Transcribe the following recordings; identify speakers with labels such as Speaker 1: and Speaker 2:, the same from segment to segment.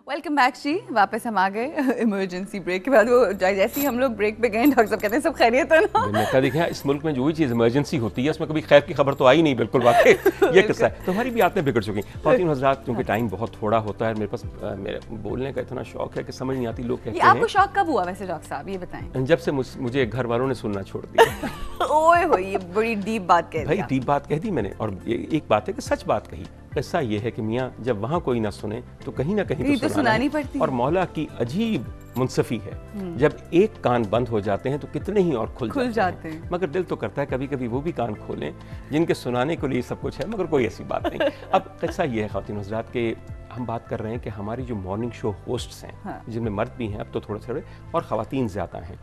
Speaker 1: Welcome back जी, वापस हम आ गए इमरजेंसी ब्रेक के बाद। वो जैसे ही हम लोग ब्रेक पे गए, डॉक्टर साहब कहते हैं सब खैरियत है ना।
Speaker 2: मैंने देखा इस मुल्क में जो भी चीज़ इमरजेंसी होती है उसमें कभी खैर की खबर तो आई नहीं, बिल्कुल वाकई ये किस्सा है। तो हमारी भी आदतें बिगड़ चुकी। ख़वातीन हज़रात, क्योंकि टाइम बहुत थोड़ा होता है, मेरे पास मेरे बोलने का इतना शौक है कि समझ नहीं आती। लोग कहते हैं
Speaker 1: आपको शौक कब हुआ वैसे डॉक्टर साहब, ये बताएं।
Speaker 2: जब से मुझे घर वालों ने सुनना छोड़ दिया।
Speaker 1: ओए हो, ये बड़ी डीप बात कह दी
Speaker 2: भाई, डीप बात कह दी मैंने। और एक बात है कि सच बात कही। किस्सा ये है कि मियाँ जब वहाँ कोई ना सुने तो कहीं ना कहीं तो सुनानी पड़ती है। और मौला की अजीब मुनसफी है, जब एक कान बंद हो जाते हैं तो कितने ही और खुल जाते हैं। मगर दिल तो करता है कभी कभी वो भी कान खोलें जिनके सुनाने के लिए सब कुछ है, मगर कोई ऐसी बात नहीं। अब किस्सा ये है ख़वातीन हज़रात के, हम बात कर रहे हैं कि हमारी जो मॉर्निंग शो होस्ट्स हैं, हाँ, जिनमें मर्द भी हैं अब तो थोड़े थोड़े और ख़वातीन ज़्यादा हैं,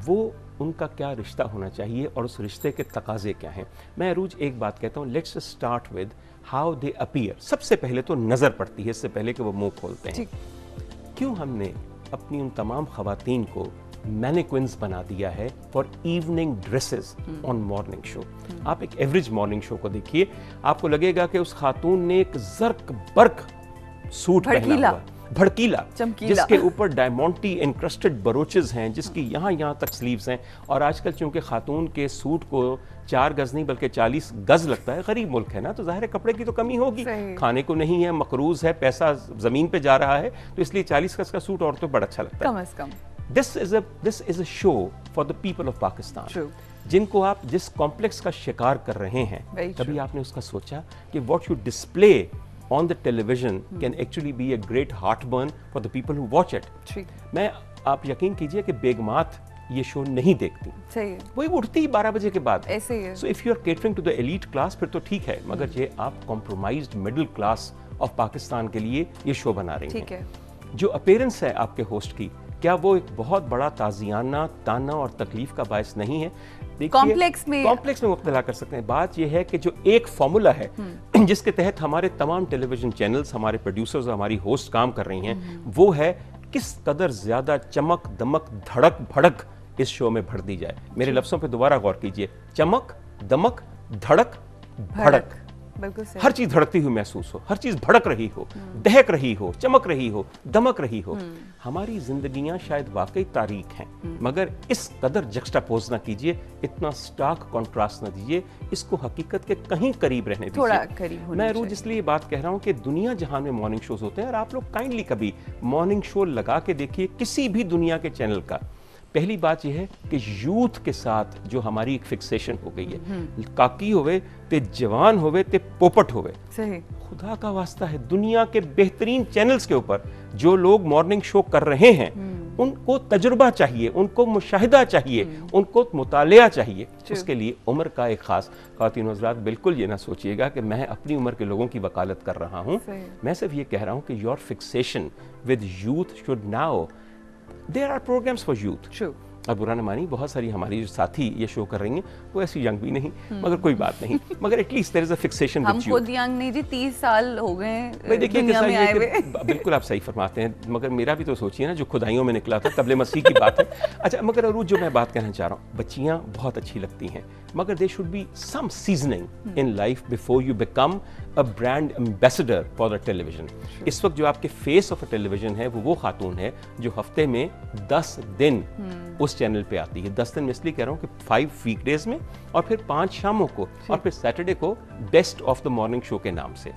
Speaker 2: वो उनका क्या रिश्ता होना चाहिए और उस रिश्ते के तकाजे क्या हैं। मैं अरूज एक बात कहता हूँ, let's start with how they appear. सबसे पहले तो नज़र पड़ती है, इससे पहले कि वो मुंह खोलते हैं। क्यों हमने अपनी उन तमाम ख़वातीन को मैनिक्विन्स बना दिया है for evening dresses on morning show. आप एक एवरेज मॉर्निंग शो को देखिए, आपको लगेगा कि उस खातून ने एक जर्क बर्क सूट पहना हुआ, भड़कीला, जिसके ऊपर डायमंडी इंक्रस्टेड बरोचेस हैं, जिसकी यहाँ तक स्लीव्स हैं। और आजकल चूंकि खातून के सूट को 4 गज नहीं बल्कि 40 गज लगता है, गरीब मुल्क है ना, तो जाहिर है कपड़े की तो कमी होगी, खाने को नहीं है, मकरूज है, पैसा जमीन पे जा रहा है, तो इसलिए 40 गज का सूट और तो बड़ा अच्छा लगता है।
Speaker 1: कम से come
Speaker 2: this is a show for the people of Pakistan, जिनको आप जिस कॉम्प्लेक्स का शिकार कर रहे हैं, कभी आपने उसका सोचा कि what you display on the television can actually be a great heartburn for the people who watch it. मैं, आप यकीन कीजिए कि बेगमात ये शो नहीं देखती, सही है, वही उठती ही 12 बजे के बाद, ऐसे ही है। So if you are catering to the elite class फिर तो ठीक है, मगर ये आप compromised middle class of Pakistan के लिए ये शो बना रही हैं। जो अपीयरेंस है आपके होस्ट की, क्या वो एक बहुत बड़ा ताजियाना, ताना और तकलीफ का बायस नहीं है? कॉम्प्लेक्स में मुब्तला कर सकते हैं। बात यह है कि जो एक फॉर्मूला है जिसके तहत हमारे तमाम टेलीविजन चैनल्स, हमारे प्रोड्यूसर्स और हमारी होस्ट काम कर रही हैं, वो है किस कदर ज्यादा चमक दमक धड़क भड़क इस शो में भर दी जाए। मेरे लफ्जों पे दोबारा गौर कीजिए, चमक दमक धड़क भड़क, हर चीज धड़कती हुई महसूस हो, हर चीज भड़क रही हो, दहक रही हो, चमक रही हो, दमक रही हो। हमारी जिंदगियां शायद वाकई तारीक हैं, मगर इस कदर जक्सटापोज ना कीजिए, इतना स्टार्क कॉन्ट्रास्ट ना दीजिए, इसको हकीकत के कहीं करीब रहने दीजिए। थोड़ा करीब होना। मैं रोज इसलिए बात कह रहा हूं कि दुनिया जहां में मॉर्निंग शोज होते हैं, और आप लोग काइंडली कभी मॉर्निंग शो लगा के देखिए किसी भी दुनिया के चैनल का। पहली बात यह है कि यूथ के साथ जो हमारी एक फिक्सेशन हो गई है, काकी होवे ते जवान होवे ते पोपट होवे, सही, खुदा का वास्ता है, दुनिया के बेहतरीन चैनल्स के ऊपर जो लोग मॉर्निंग शो कर रहे हैं, उनको तजुर्बा चाहिए, उनको मुशाहिदा चाहिए, उनको मुतालिया चाहिए। उसके लिए उम्र का एक खास, ख़वातीन हज़रात बिल्कुल ये ना सोचिएगा कि मैं अपनी उम्र के लोगों की वकालत कर रहा हूँ। मैं सिर्फ ये कह रहा हूँ कि your fixation with youth should now, there are programs for youth. True. अब बुरा न मानी, बहुत सारी हमारी जो साथी ये शो कर रही हैं वो ऐसी यंग भी नहीं, मगर कोई बात नहीं, मगर at least there is a fixation with you. हम खुद यंग नहीं जी, 30 साल हो गए दुनिया में आए हुए। बिल्कुल आप सही फरमाते हैं, मगर मेरा भी तो सोचिए ना, जो खुदाइयों में निकला था तबले मसीह की बात है। अच्छा, मगर अरूज जो मैं बात कहना चाह रहा हूँ, बच्चियाँ बहुत अच्छी लगती हैं, मगर they should be some seasoning in life before you become a brand ambassador for the television. इस वक्त जो आपके फेस ऑफ अ टेलीविजन है वो खातून है जो हफ्ते में 10 दिन उस चैनल पे आती है। 10 दिन में इसलिए कह रहा हूँ कि 5 वीकडेज में और फिर 5 शामों को और फिर सैटरडे को best of the morning show के नाम से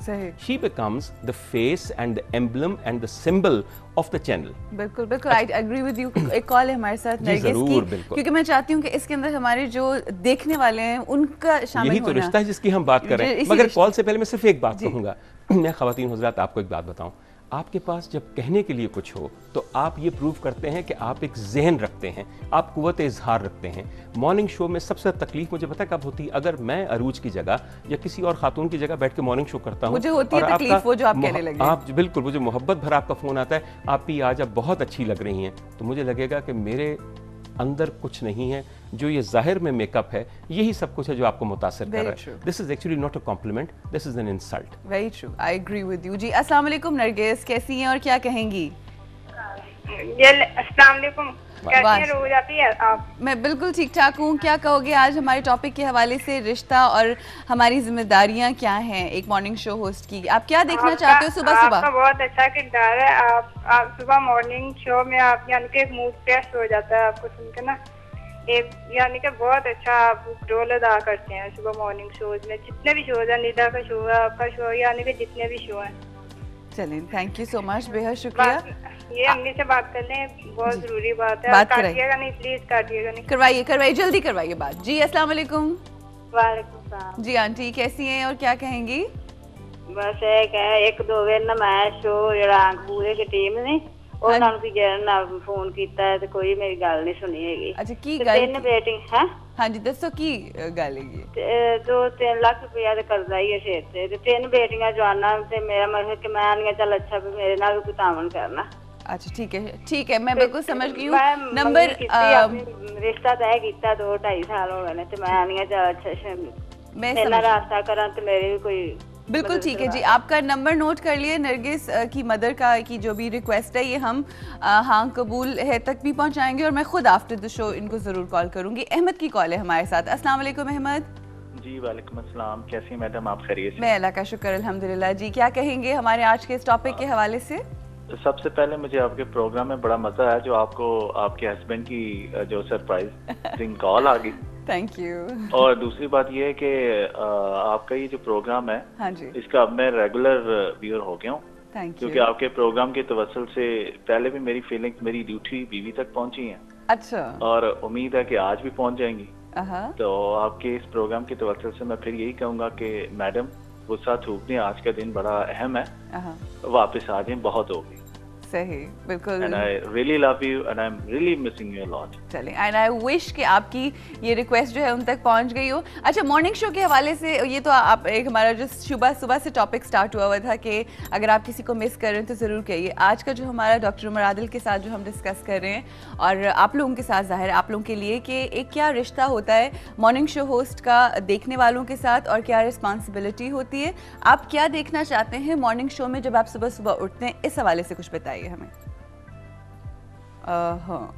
Speaker 2: she becomes the face and the emblem and the symbol of the channel. बिल्कुल बिल्कुल, आई एग्री विद यू। एक कॉल है हमारे साथ नरगिस की, क्योंकि मैं चाहती हूँ कि इसके अंदर हमारे जो देखने वाले हैं उनका शामिल होना। यही तो रिश्ता है जिसकी हम बात कर रहे हैं। मगर कॉल से पहले मैं सिर्फ एक बात कहूँगा, मैं ख़वातीन हज़रात आपको एक बात बताऊँ, आपके पास जब कहने के लिए कुछ हो तो आप ये प्रूव करते हैं कि आप एक ज़हन रखते हैं, आप कुव्वत इज़हार रखते हैं। मॉर्निंग शो में सबसे तकलीफ मुझे पता कब होती है, अगर मैं अरूज की जगह या किसी और खातून की जगह बैठ के मॉर्निंग शो करता हूँ, मुझे होती है तकलीफ वो जो आप कहने लगे। आप बिल्कुल, वो जो मोहब्बत भरा आपका फ़ोन आता है, आप भी आज आप बहुत अच्छी लग रही हैं, तो मुझे लगेगा कि मेरे अंदर कुछ नहीं है, जो ये जाहिर में मेकअप है यही सब कुछ है जो आपको मुतासिर कर रहा है। This is actually not a compliment, this is an insult. Very true, I agree with you ji. अस्सलाम वालेकुम नरगिस, कैसी हैं और क्या कहेंगी?
Speaker 3: अस्सलाम वालेकुम, कैसी हैं रोज आप?
Speaker 1: मैं बिल्कुल ठीक ठाक हूँ। क्या कहोगे आज हमारे टॉपिक के हवाले से, रिश्ता और हमारी जिम्मेदारियाँ क्या हैं एक मॉर्निंग शो होस्ट की? आप क्या देखना चाहते हो सुबह सुबह?
Speaker 3: आपका बहुत अच्छा किरदार है। आप सुबह मॉर्निंग शो में आप यानी कि मूड फ्रेश हो जाता है आपको सुन के ना, एक यानी कि बहुत अच्छा आप रोल अदा करते हैं सुबह मॉर्निंग शोज में। जितने भी शोज है, निदा का शो है, आपका शो, यानी कि जितने भी शो हैं।
Speaker 1: चलें, थैंक यू सो मच, बेहद शुक्रिया।
Speaker 3: ये अम्मी से बात कर लें, बहुत जरूरी बात है।
Speaker 1: बात
Speaker 3: काटिएगा नहीं, प्लीज काटिएगा नहीं।
Speaker 1: करवाइए जल्दी करवाइए बात। जी अस्सलाम वालेकुम।
Speaker 3: वालेकुम सलाम।
Speaker 1: जी आंटी कैसी हैं और क्या कहेंगी?
Speaker 4: बस एक दो बार ना मैं शो पूरे की टीम ने ਉਹਨਾਂ ਨੂੰ ਵੀ ਜਿਹੜਾ ਫੋਨ ਕੀਤਾ ਤੇ ਕੋਈ ਮੇਰੀ ਗੱਲ ਨਹੀਂ ਸੁਣੀ ਹੈਗੀ।
Speaker 1: ਅੱਛਾ ਕੀ ਗੱਲ?
Speaker 4: ਤਿੰਨ ਬੇਟੇ ਹੈ।
Speaker 1: ਹਾਂਜੀ ਦੱਸੋ ਕੀ ਗੱਲ ਹੈਗੀ?
Speaker 4: 2-3 ਲੱਖ ਰੁਪਇਆ ਤੇ ਕਰਜ਼ਾ ਹੀ ਹੈ ਸਿਰ ਤੇ, ਤੇ ਤਿੰਨ ਬੇਟੀਆਂ ਜਵਾਨਾਂ ਤੇ ਮੇਰਾ ਮਤਲਬ ਕਿ ਮੈਂ ਨਹੀਂ ਚੱਲ ਅੱਛਾ ਵੀ ਮੇਰੇ ਨਾਲ ਵੀ ਕੋਈ ਤਾਮਨ करना।
Speaker 1: अच्छा ठीक है, मैं बिल्कुल समझ गई हूँ। नंबर
Speaker 4: रिश्ता तय किया 2-2.5 साल हो गए ते मैं नहीं चल अच्छा
Speaker 1: मैं
Speaker 4: रास्ता करा ते मेरे भी कोई
Speaker 1: बिल्कुल ठीक है जी। आपका नंबर नोट कर लिए। नरगिस की मदर का की जो भी रिक्वेस्ट है ये हम हाँ कबूल है तक भी पहुंचाएंगे और मैं खुद आफ्टर द शो इनको ज़रूर कॉल करूंगी। अहमद की कॉल है हमारे साथ। अस्सलाम वालेकुम अहमद।
Speaker 5: जी वालेकुम अस्सलाम, कैसी हैं मैडम आप? खैरियत से?
Speaker 1: मैं अल्लाह का शुक्र अल्हम्दुलिल्लाह जी। क्या कहेंगे हमारे आज के इस टॉपिक के हवाले से?
Speaker 5: सबसे पहले मुझे आपके प्रोग्राम में बड़ा मजा आया जो आपको आपके हस्बैंड की जो सरप्राइजिंग कॉल आ गई।
Speaker 1: Thank you.
Speaker 5: और दूसरी बात ये है कि आपका ये जो प्रोग्राम है,
Speaker 1: हाँ जी,
Speaker 5: इसका अब मैं रेगुलर व्यूअर हो गया हूँ।
Speaker 1: Thank you.
Speaker 5: क्योंकि आपके प्रोग्राम के तवस्सुल से पहले भी मेरी फीलिंग्स मेरी ड्यूटी बीवी तक पहुंची हैं।
Speaker 1: अच्छा।
Speaker 5: और उम्मीद है कि आज भी पहुंच जाएंगी। तो आपके इस प्रोग्राम के तवस्सुल से मैं फिर यही कहूँगा कि मैडम गुस्सा थूकने, आज का दिन बड़ा अहम है, वापस आ जाएं, बहुत हो गई।
Speaker 1: सही, बिल्कुल।
Speaker 5: And I really love you and I'm really missing you a lot.
Speaker 1: चलें, and I wish कि आपकी ये रिक्वेस्ट जो है उन तक पहुंच गई हो। अच्छा, मॉर्निंग शो के हवाले से ये तो आप एक हमारा जो सुबह से टॉपिक स्टार्ट हुआ था कि अगर आप किसी को मिस कर रहे हैं तो ज़रूर कहिए। आज का जो हमारा डॉक्टर उमर आदिल के साथ जो हम डिस्कस कर रहे हैं और आप लोगों के साथ ज़ाहिर आप लोगों के लिए कि एक क्या रिश्ता होता है मॉर्निंग शो होस्ट का देखने वालों के साथ और क्या रिस्पॉन्सिबिलिटी होती है। आप क्या देखना चाहते हैं मॉर्निंग शो में जब आप सुबह उठते हैं, इस हवाले से कुछ बताइए हमें।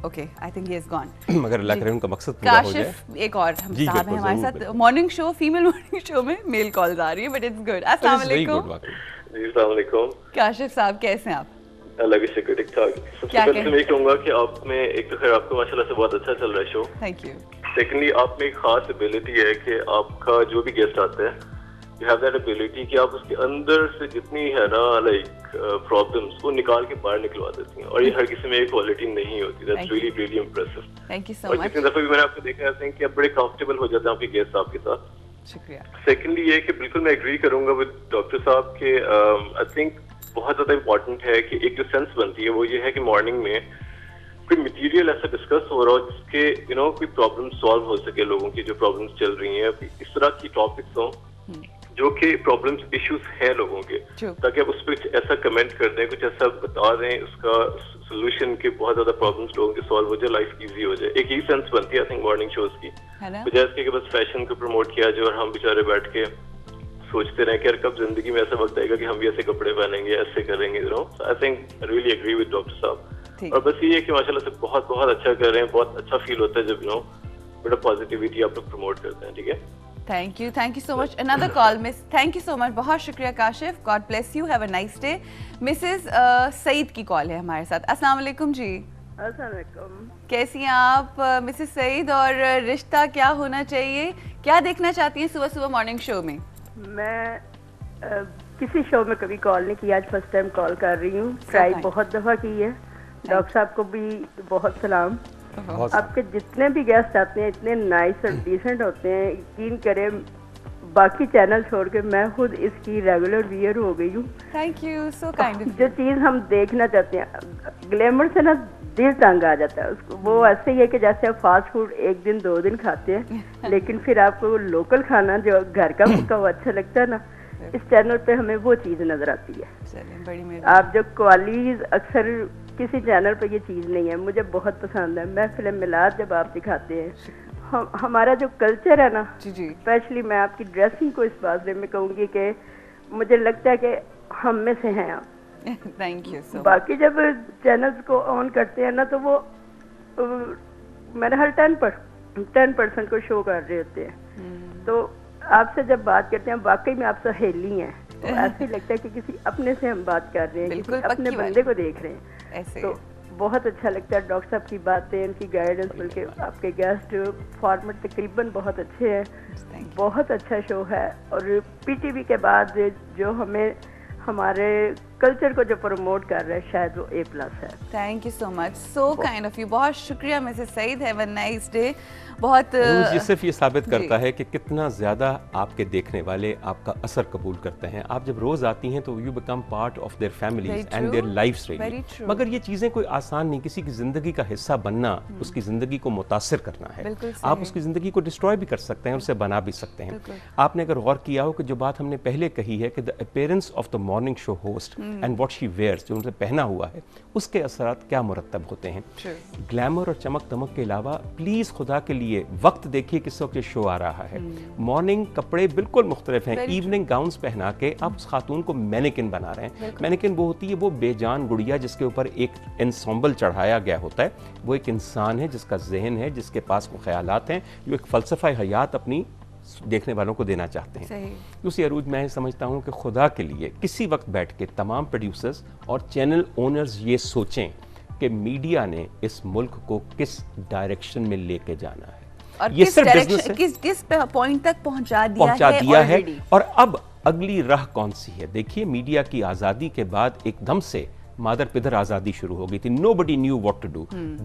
Speaker 1: Okay, I think he is gone.
Speaker 2: मगर अल्लाह करे उनका मकसद पूरा हो जाए।
Speaker 1: एक और हम साहब हैं हमारे साथ morning show, female morning show में मेल कॉल्स आ रही है, बट इट्स गुड। अस्सलाम वालेकुम।
Speaker 6: जी अस्सलाम वालेकुम।
Speaker 1: काशिफ साहब कैसे हैं आप?
Speaker 6: अल्लाह की शुक्र, ठीक ठाक। सबसे पहले तो मैं कहूँगा कि आप में एक तो खैर आपको माशाल्लाह से बहुत अच्छा चल रहा है शो।
Speaker 1: Thank you.
Speaker 6: सेकेंडली आप में एक खास एबिलिटी है कि आपका जो भी गेस्ट आता है, यू हैव दैट एबिलिटी कि आप उसके अंदर से जितनी है ना लाइक प्रॉब्लम्स वो निकाल के बाहर निकलवा देती हैं, और ये हर किसी में एक क्वालिटी नहीं होती। That's really really impressive.
Speaker 1: Thank you सो
Speaker 6: और
Speaker 1: मच।
Speaker 6: जितनी दफा भी मैंने आपको देखा है कि आप बड़े कंफर्टेबल हो जाते हैं आपके गेस्ट आपके साथ।
Speaker 1: शुक्रिया।
Speaker 6: सेकेंडली ये कि बिल्कुल मैं एग्री करूंगा विद डॉक्टर साहब के आई थिंक बहुत ज्यादा इम्पोर्टेंट है कि एक जो सेंस बनती है वो ये है कि मॉर्निंग में कोई मटेरियल ऐसा डिस्कस हो रहा हो जिसके कोई प्रॉब्लम सॉल्व हो सके, लोगों की जो प्रॉब्लम्स चल रही हैं, इस तरह की टॉपिक्स हो जो कि प्रॉब्लम्स इश्यूज हैं लोगों के, ताकि आप उस पर ऐसा कमेंट कर दें, कुछ ऐसा बता दें उसका सोल्यूशन के बहुत ज्यादा प्रॉब्लम्स लोगों के सॉल्व हो जाए, लाइफ इजी हो जाए। एक ही सेंस बनती है आई थिंक मॉर्निंग शोज की, बजाय इसके कि बस फैशन को प्रमोट किया जाए और हम बेचारे बैठ के सोचते रहे कि यार कब जिंदगी में ऐसा वक्त आएगा कि हम भी ऐसे कपड़े पहनेंगे, ऐसे करेंगे। I think really agree with doctor साहब। और बस ये है कि माशाल्लाह से बहुत बहुत अच्छा कर रहे हैं, बहुत अच्छा फील होता है जब बड़ा पॉजिटिविटी आप लोग प्रमोट करते हैं। ठीक है,
Speaker 1: thank you so much. Another call miss, thank you so much, बहुत शुक्रिया Kashif, God bless you, have a nice day. Mrs Saeed की कॉल है हमारे साथ। अस्सलाम वालेकुम जी।
Speaker 4: अस्सलाम वालेकुम।
Speaker 1: कैसी हैं आप मिसेस सईद, और रिश्ता क्या होना चाहिए, क्या देखना चाहती हैं सुबह मॉर्निंग शो में?
Speaker 4: मैं किसी शो में कभी कॉल नहीं किया, आज फर्स्ट टाइम कॉल कर रही हूँ। ट्राई बहुत दफ़ा की है। डॉक्टर साहब को भी बहुत सलाम। आपके जितने भी गेस्ट आते हैं इतने नाइस और डिसेंट होते हैं, यकीन करें बाकी चैनल छोड़ के मैं खुद इसकी रेगुलर व्यूअर हो गई हूँ।
Speaker 1: Thank you, so kind.
Speaker 4: जो चीज़ हम देखना चाहते हैं, ग्लैमर से ना दिल तंग आ जाता है उसको। वो ऐसे ही है कि जैसे आप फास्ट फूड एक दिन 2 दिन खाते हैं लेकिन फिर आपको लोकल खाना जो घर का पका हुआ अच्छा लगता है ना, इस चैनल पे हमें वो चीज़ नजर आती है। आप जो क्वालिटीज अक्सर किसी चैनल पे ये चीज़ नहीं है, मुझे बहुत पसंद है। महफिल मिलाद जब आप दिखाते हैं, हमारा जो कल्चर है ना, स्पेशली मैं आपकी ड्रेसिंग को इस बारे में कहूँगी कि मुझे लगता है कि हम में से हैं आप,
Speaker 1: थैंक यू सो।
Speaker 4: बाकी जब चैनल्स को ऑन करते हैं ना तो वो मेरे हर 10% को शो कर रहे होते हैं। तो आपसे जब बात करते हैं वाकई में आप सहेली हैं, तो ऐसे लगता है कि किसी अपने से हम बात कर रहे हैं, किसी अपने बंदे को देख रहे हैं ऐसे। तो बहुत अच्छा लगता है डॉक्टर साहब की बातें, उनकी गाइडेंस, बल्कि आपके गेस्ट फॉर्मेट तकरीबन बहुत अच्छे हैं, बहुत अच्छा शो है। और पीटीवी के बाद जो हमें हमारे कल्चर को जो प्रमोट कर रहे हैं शायद वो A+ है।
Speaker 1: Thank you so much, so kind of you. बहुत शुक्रिया Mrs Saeed, have a nice day. बहुत
Speaker 2: ये सिर्फ ये साबित करता है कि कितना ज़्यादा आपके देखने वाले आपका असर कबूल करते हैं। आप जब रोज़ आती हैं तो you become part of their families and their lifes really. मगर ये चीज़ें कोई आसान नहीं, किसी की ज़िंदगी का हिस्सा बनना उसकी ज़िंदगी को मुतासिर करना है। आप उसकी ज़िंदगी को डिस्ट्रॉय भी कर सकते हैं, उसे बना भी सकते हैं। आपने अगर गौर किया हो कि जो बात हमने पहले कही है कि the appearance of the morning show host and what she wears, जो उनसे पहना हुआ है, उसके असरात क्या मुरतब होते हैं। ग्लैमर और चमक दमक के अलावा प्लीज़ खुदा के लिए वक्त देखिए किस वक्त ये शो आ रहा है। मॉर्निंग कपड़े बिल्कुल मुख्तलिफ हैं, इवनिंग गाउन्स पहना के आप उस खातून को मैनिकिन बना रहे हैं। मैनिकिन वो होती है वो बेजान गुड़िया जिसके ऊपर एक एंसेम्बल चढ़ाया गया होता है। वो एक इंसान है जिसका जहन है, जिसके पास वो ख्यालात हैं, जो एक फ़लसफ़ा हयात अपनी देखने वालों को देना चाहते हैं। दूसरी अरूज, मैं समझता हूँ कि खुदा के लिए किसी वक्त बैठ के तमाम प्रोड्यूसर्स और चैनल ओनर्स ये सोचें कि मीडिया ने इस मुल्क को किस डायरेक्शन में लेके जाना है
Speaker 1: और ये सिर्फ बिजनेस है, किस पॉइंट तक पहुंचा दिया है
Speaker 2: और अब अगली राह कौन सी है। देखिए, मीडिया की आज़ादी के बाद एकदम से मादर पिदर आज़ादी शुरू हो गई थी। Nobody knew what to do.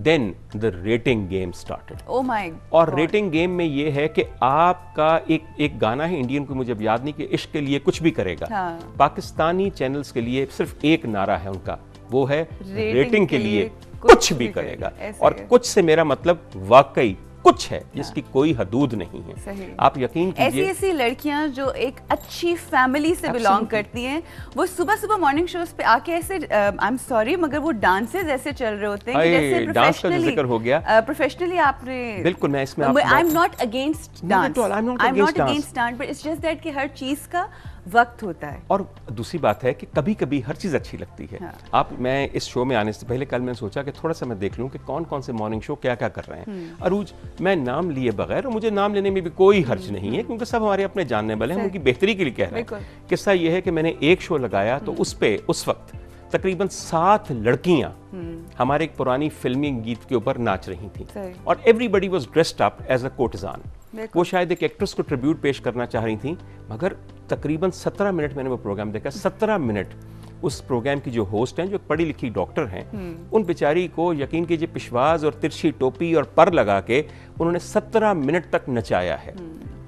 Speaker 2: Then the rating game started.
Speaker 1: Oh my God.
Speaker 2: और रेटिंग गेम में ये है कि आपका एक गाना है इंडियन को, मुझे याद नहीं, कि इश्क के लिए कुछ भी करेगा। पाकिस्तानी चैनल्स के लिए सिर्फ एक नारा है उनका, वो है रेटिंग के लिए कुछ भी करेगा। और कुछ से मेरा मतलब वाकई कुछ है जिसकी कोई हदूद नहीं है। आप यकीन कीजिए,
Speaker 1: ऐसी लड़कियां जो एक अच्छी फैमिली से बिलोंग करती हैं, वो सुबह सुबह मॉर्निंग शोज पे आके ऐसे आई एम सॉरी मगर वो डांसेस ऐसे चल रहे होते हैं कि जैसे
Speaker 2: डांस का जिक्र हो गया।
Speaker 1: प्रोफेशनली आपने
Speaker 2: बिल्कुल, मैं इसमें
Speaker 1: I am not against dance, I am not against dance, but it's just that कि हर चीज का वक्त होता है।
Speaker 2: और दूसरी बात है कि कभी कभी हर चीज़ अच्छी लगती है। मैं इस शो में आने से पहले कल मैंने सोचा कि थोड़ा सा मैं देख लूं कि कौन कौन से मॉर्निंग शो क्या क्या कर रहे हैं। अरूज, मैं नाम लिए बगैर, और मुझे नाम लेने में भी कोई हर्ज नहीं है क्योंकि सब हमारे अपने जानने वाले हैं, हम उनकी बेहतरी के लिए कह रहे हैं। किस्सा ये है कि मैंने एक शो लगाया तो उस वक्त तकरीबन 7 लड़कियां हमारे एक पुरानी फिल्मी गीत के ऊपर नाच रही थी और everybody was dressed up as a courtesan. वो शायद एक एक्ट्रेस को ट्रिब्यूट पेश करना चाह रही थी, मगर तकरीबन 17 मिनट मैंने वो प्रोग्राम देखा। 17 मिनट उस प्रोग्राम की जो होस्ट हैं, जो पढ़ी लिखी डॉक्टर हैं, उन बेचारी को यकीन कीजिए पिशवाज और तिरछी टोपी और पर लगा के उन्होंने 17 मिनट तक नचाया है।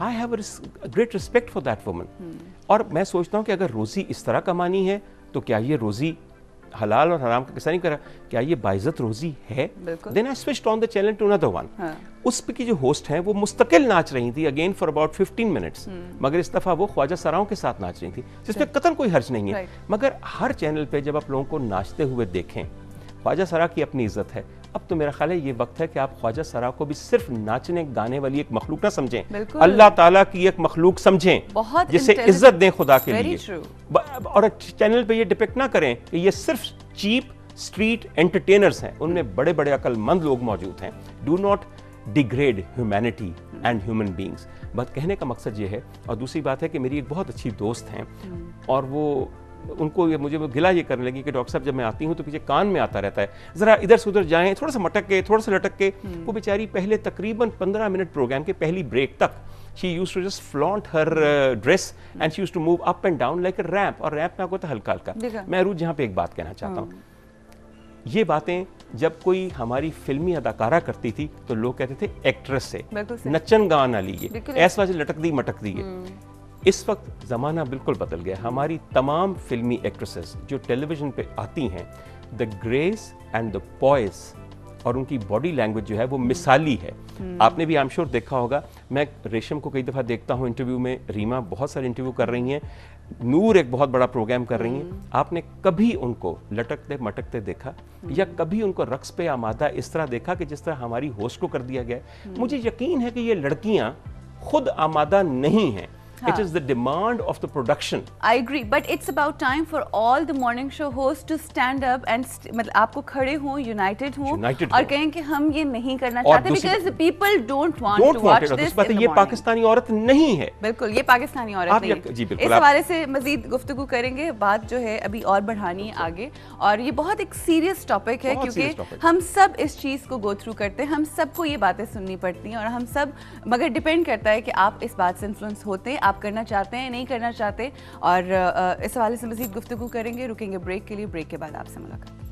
Speaker 2: I have a great respect for that woman. और मैं सोचता हूँ कि अगर रोजी इस तरह कमानी है तो क्या ये रोजी हलाल और हराम का किस्सा नहीं करा, क्या ये बाइज्जत रोजी है? Then I switched on the channel to another one. उस पे की जो होस्ट हैं वो मुस्तकिल नाच रही थी अगेन फॉर अबाउट 15 मिनट्स, मगर इस दफा वो ख्वाजा सराओं के साथ नाच रही थी, जिसमें कतन कोई हर्ज नहीं है। मगर हर चैनल पे जब आप लोगों को नाचते हुए देखें, ख्वाजा सरा की अपनी इज्जत है। अब तो मेरा ख्याल है ये वक्त है कि आप ख्वाजा सरा को भी सिर्फ नाचने गाने वाली एक मखलूक ना समझें, अल्लाह ताला की एक मखलूक समझें जिसे इज्जत दें खुदा के लिए। और चैनल पे ये डिपेक्ट ना करें कि ये सिर्फ चीप स्ट्रीट एंटरटेनर्स हैं, उनमें बड़े बड़े अक्लमंद लोग मौजूद हैं। Do not degrade humanity and human beings. बात कहने का मकसद ये है। और दूसरी बात है कि मेरी एक बहुत अच्छी दोस्त हैं और वो उनको मुझे गिला ये करने लगी कि डॉक्टर साहब जब मैं आती हूँ तो पीछे कान में आता रहता है, ज़रा इधर से उधर जाएं, थोड़ा सा मटक के, थोड़ा सा लटक के। वो बेचारी पहले तकरीबन 15 मिनट प्रोग्राम के पहली ब्रेक तक she used to just flaunt her dress and she used to move up and down like a ramp। और रैंप में आपको तो हल्का हल्का। मैं अरूज यहाँ पे एक बात कहना चाहता हूँ, ये बातें जब कोई हमारी फिल्मी अदाकारा करती थी तो लोग कहते थे एक्ट्रेस से नचन गान ना लीजिए, ऐसा लटक दी मटक दी है। इस वक्त ज़माना बिल्कुल बदल गया। हमारी तमाम फिल्मी एक्ट्रेसेस जो टेलीविज़न पे आती हैं, the grace and the poised और उनकी बॉडी लैंग्वेज जो है वो मिसाली है। आपने भी आई एम श्योर देखा होगा, मैं रेशम को कई दफ़ा देखता हूँ इंटरव्यू में, रीमा बहुत सारे इंटरव्यू कर रही हैं, नूर एक बहुत बड़ा प्रोग्राम कर रही हैं। आपने कभी उनको लटकते मटकते देखा या कभी उनको रक्स पे आमादा इस तरह देखा कि जिस तरह हमारी होस्ट को कर दिया गया? मुझे यकीन है कि ये लड़कियाँ खुद आमादा नहीं हैं, It is the demand of the production.
Speaker 1: I agree, but it's about time for all the morning show hosts to stand up and मतलब आपको खड़े हों, united हों और कहें कि हम ये नहीं करना चाहते because people don't want to watch this in the morning.
Speaker 2: ये पाकिस्तानी औरत नहीं है.
Speaker 1: बिल्कुल, ये पाकिस्तानी औरत नहीं है.
Speaker 2: जी बिल्कुल.
Speaker 1: इस हवाले से मजीद गुफ्तगू करेंगे, बात जो है अभी और बढ़ानी है आगे, और ये बहुत एक सीरियस टॉपिक है क्योंकि हम सब इस चीज़ को गो थ्रू करते हैं, हम सबको ये बातें सुननी पड़ती हैं और हम सब, मगर डिपेंड करता है कि आप इस बात से इन्फ्लुएंस होते हैं, आप करना चाहते हैं, नहीं करना चाहते, और इस हवाले से मज़ीद गुफ्तगू करेंगे. रुकेंगे ब्रेक के लिए, ब्रेक के बाद आपसे मुलाकात.